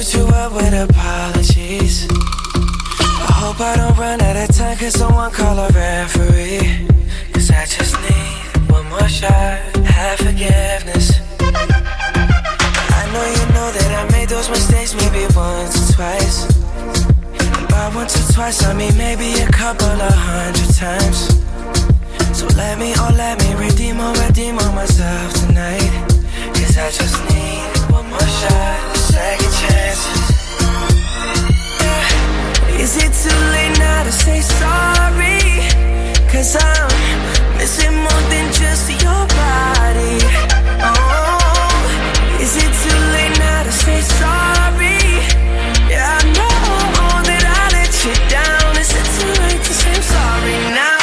shoot you up with apologies. I hope I don't run out of time, could someone call a referee? Cause I just need one more shot, have forgiveness. I know you know that I made those mistakes maybe once or twice. And by once or twice I mean maybe a couple of 100 times. So let me redeem on myself tonight. Cause I just need one more shot, second chances. Yeah. Is it too late now to say sorry? Cause I'm missing more than just your body. Oh, is it too late now to say sorry? Yeah, I know that I let you down. Is it too late to say I'm sorry now?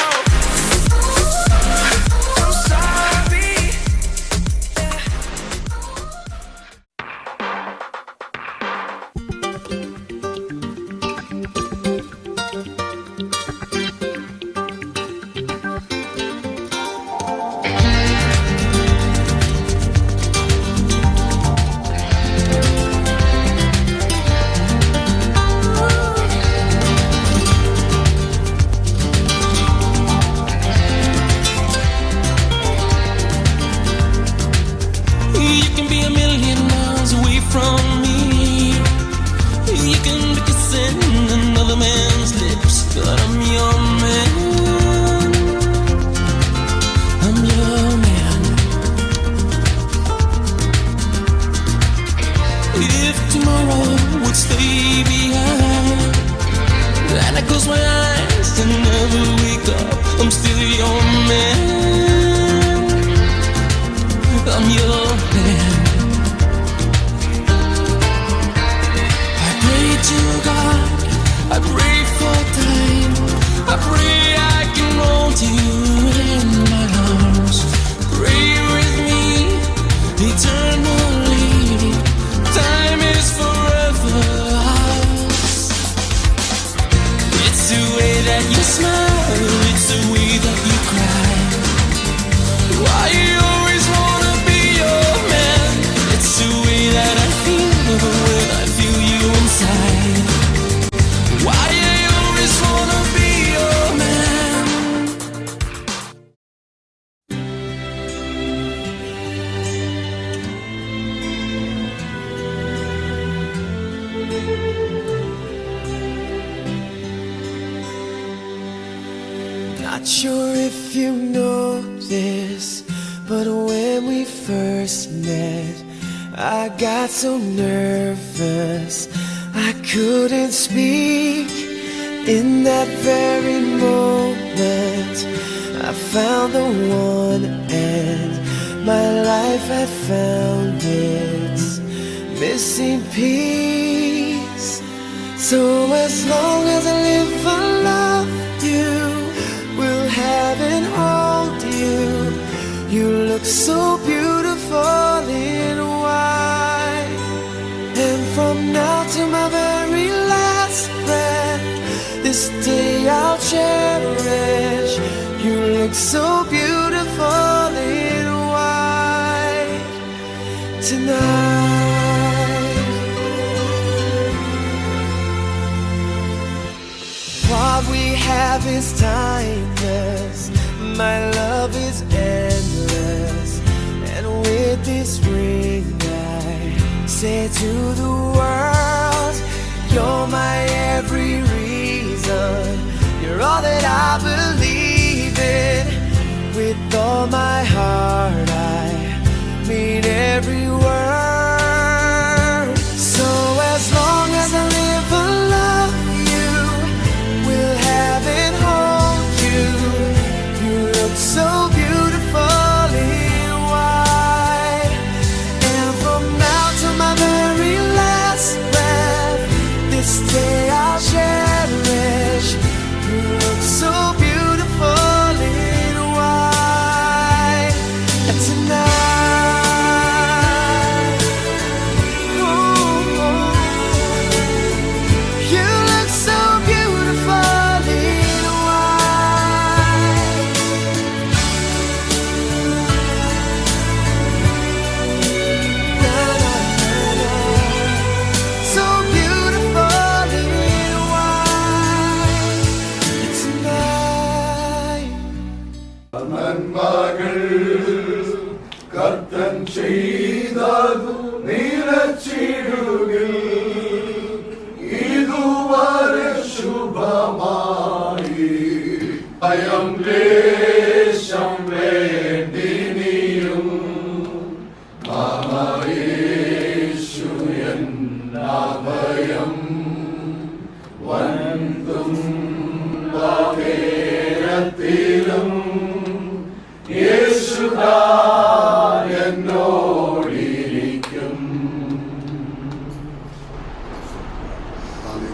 Not sure if you know this, but when we first met, I got so nervous I couldn't speak. In that very moment I found the one, and my life had found its missing piece. So as long as I live, I love you, will have and hold you. You look so beautiful in white, and from now to my very last breath, this day I'll cherish. You look so beautiful in white tonight. What we have is timeless, my love is endless, and with this ring I say to the world, you're my every reason, you're all that I believe in. With all my heart I mean every word. So as long as I live, I love you, will have and hold you. You look so beautiful in white, and from now to my very last breath, this day I'll cherish. You look so beautiful in white tonight. അഭയം വന്തും നേരത്തിലും യേശുദാൻ എന്നോടിരിക്കും.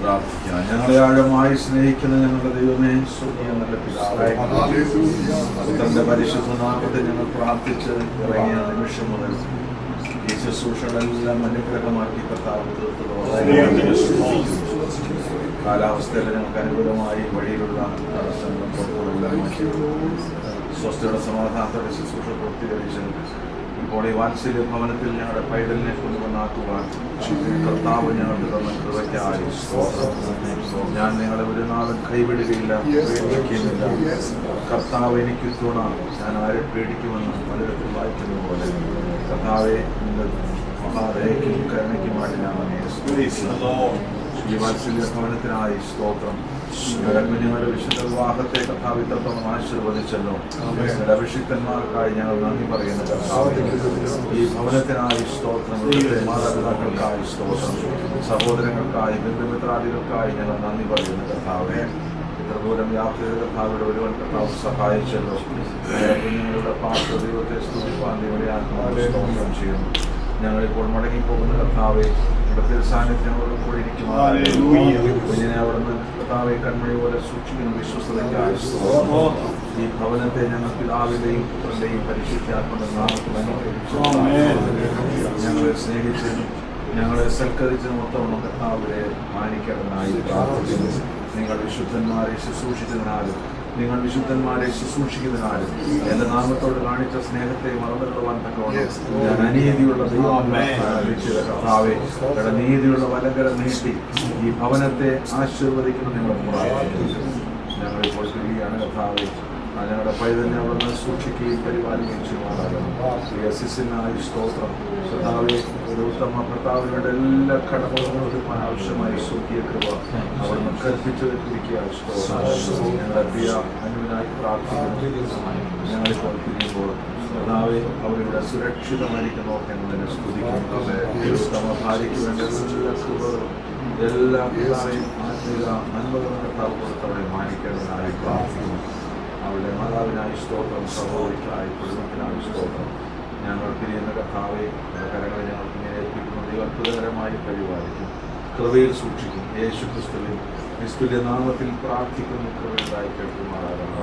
പ്രാർത്ഥിക്കാം. ഞങ്ങളെ ആഴമായി സ്നേഹിക്കുന്ന ഞങ്ങളുടെ ദൈവമേ, സ്വർഗീയ നല്ല പിതാവേ, പുത്രന്റെ പരിശുദ്ധ നാമത്തിൽ ഞങ്ങൾ പ്രാർത്ഥിച്ച് ഇറങ്ങിയ നിമിഷം മുതൽ ഈ ശുശ്രൂഷകളെല്ലാം അനുഗ്രഹമാക്കി കർത്താവ് തീർത്തതോടെ കാലാവസ്ഥയിൽ ഞങ്ങൾക്ക് അനുകൂലമായി വഴിയിലുള്ള തടസ്സങ്ങളും കുഴപ്പങ്ങളെല്ലാം മാറ്റി സ്വസ്ഥയുടെ സമാധാനത്തോടെ ശുശ്രൂഷ പൂർത്തീകരിച്ച് ഇപ്പോൾ ഈ വാത്സല്യ ഭവനത്തിൽ ഞങ്ങളുടെ പൈതലിനെ കൊണ്ടുവന്നാക്കുവാൻ കർത്താവ് ഞങ്ങൾക്ക് തന്ന കൃപയ്ക്കായി ഞാൻ നിങ്ങളെ ഒരു നാളും കൈവിടുകയില്ല, പേടിക്കുകയുമില്ല. കർത്താവ് എനിക്ക് തുണ, ഞാൻ ആരെ പേടിക്കുമെന്ന് പലയിടത്തിൽ വായിക്കുന്ന പോലെ കർത്താവെ നിന്റെ മഹാദയക്കും കരുണയ്ക്കുമായിട്ട് ഞാൻ ഈ വാത്സല്യ ഭവനത്തിനായി സ്തോത്രം. കുഞ്ഞുങ്ങളുടെ വിശുദ്ധ വിവാഹത്തെ കർത്താവ് ഇത്രത്തോളം ആശീർവദിച്ചല്ലോ. അഭിഷിക്തന്മാർക്കായി ഞങ്ങൾ നന്ദി പറയുന്ന കർത്താവ്, ഈ ഭവനത്തിനായി സ്തോത്രം. മാതാപിതാക്കൾക്കായി സ്തോത്രം, സഹോദരങ്ങൾക്കായി ബന്ധുമിത്രാദികൾക്കായി ഞങ്ങൾ നന്ദി പറയുന്ന കർത്താവെ. ഇത്ര ദൂരം യാത്ര ചെയ്ത കർത്താവിടെ ഒരുവൻ കർത്താവ് സഹായിച്ചല്ലോ. കുഞ്ഞുങ്ങളുടെ പാത്ര ദൈവത്തെ സ്തുതിപ്പാൻ സ്തോത്രം ചെയ്യുന്നു. ഞങ്ങളിപ്പോൾ മടങ്ങിപ്പോകുന്ന കർത്താവെ ഇവിടുത്തെ സാന്നിധ്യങ്ങളോട് കൂടി ഇരിക്കുമാറാണ്. കുഞ്ഞിനെ അവിടുന്ന് കർത്താവെ കൺമഴി പോലെ സൂക്ഷിക്കുന്ന വിശ്വസ്തതയ്ക്കായി ഈ ഭവനത്തെ ഞങ്ങൾ പിതാവിന്റെയും പുത്രന്റെയും പരിശുദ്ധാത്മയുടെ നാമത്തിൽ അനുഗ്രഹിച്ചു. ഞങ്ങളെ സ്നേഹിച്ച് ഞങ്ങളെ സൽക്കരിച്ച് മൊത്തം കർത്താവിനെ മാനിക്കണമെന്നായി പ്രാർത്ഥിക്കുന്നു. നിങ്ങൾ വിശുദ്ധന്മാരെ ശുശ്രൂഷിച്ചതിനാലും എന്റെ നാമത്തോട് കാണിച്ച സ്നേഹത്തെ മറന്നുകൊള്ളുവാൻ തക്കവണ്ണം ഞാൻ അനീതിയുള്ള കർത്താവെ നീതിയുള്ള വലങ്കര നീട്ടി ഈ ഭവനത്തെ ആശീർവദിക്കണം. ഞങ്ങളിപ്പോൾ തിരികെയാണ് കർത്താവെ. ഞങ്ങളുടെ പൈതലിനെ അവിടുന്ന് സൂക്ഷിക്കുകയും പരിപാലിക്കുകയും ചെയ്യുവാനായി സ്തോത്രം. കർത്താവെ ഒരു ഉത്തമ ഭർത്താവിനുടെ എല്ലാ കടമകളും ആവശ്യമായി സൂക്കിയ കൃപ അവിടുന്ന് കൽപ്പിച്ചു വെച്ചിരിക്കുക. ഞങ്ങളുടെ പ്രിയ അനുവിനായി പ്രാർത്ഥിക്കുന്നു. ഞങ്ങളിപ്പോൾ തിരിയുമ്പോൾ കർത്താവെ അവരുടെ സുരക്ഷിതമായിരിക്കുന്നു എന്നതിനെ സ്തുതിക്കുന്നു. ഉത്തമ ഭാര്യയ്ക്ക് വേണ്ട എല്ലാ കൃപകളും എല്ലാ ആത്മീയ നന്മകളും കർത്താവ് കൊടുത്തവരെ മാനിക്കേണ്ടതായി പ്രാർത്ഥിക്കുന്നു. അവരുടെ മാതാവിനായി സ്തോത്രം, സഹോദരിക്കായി കുടുംബത്തിനായി സ്തോത്രം. ഞങ്ങൾ പിരിയുന്ന കർത്താവെ കരങ്ങളെ ഞങ്ങൾക്ക് ഇങ്ങനെ ഏൽപ്പിക്കുന്നു. ദൈവം അത്ഭുതകരമായി പരിപാലിക്കും, കൃപയിൽ സൂക്ഷിക്കും. യേശു ക്രിസ്തുവിൻ നിസ്തുല്യ നാമത്തിൽ പ്രാർത്ഥിക്കുന്നു. കൃപയുണ്ടായി കേൾക്കുമാറാകണം.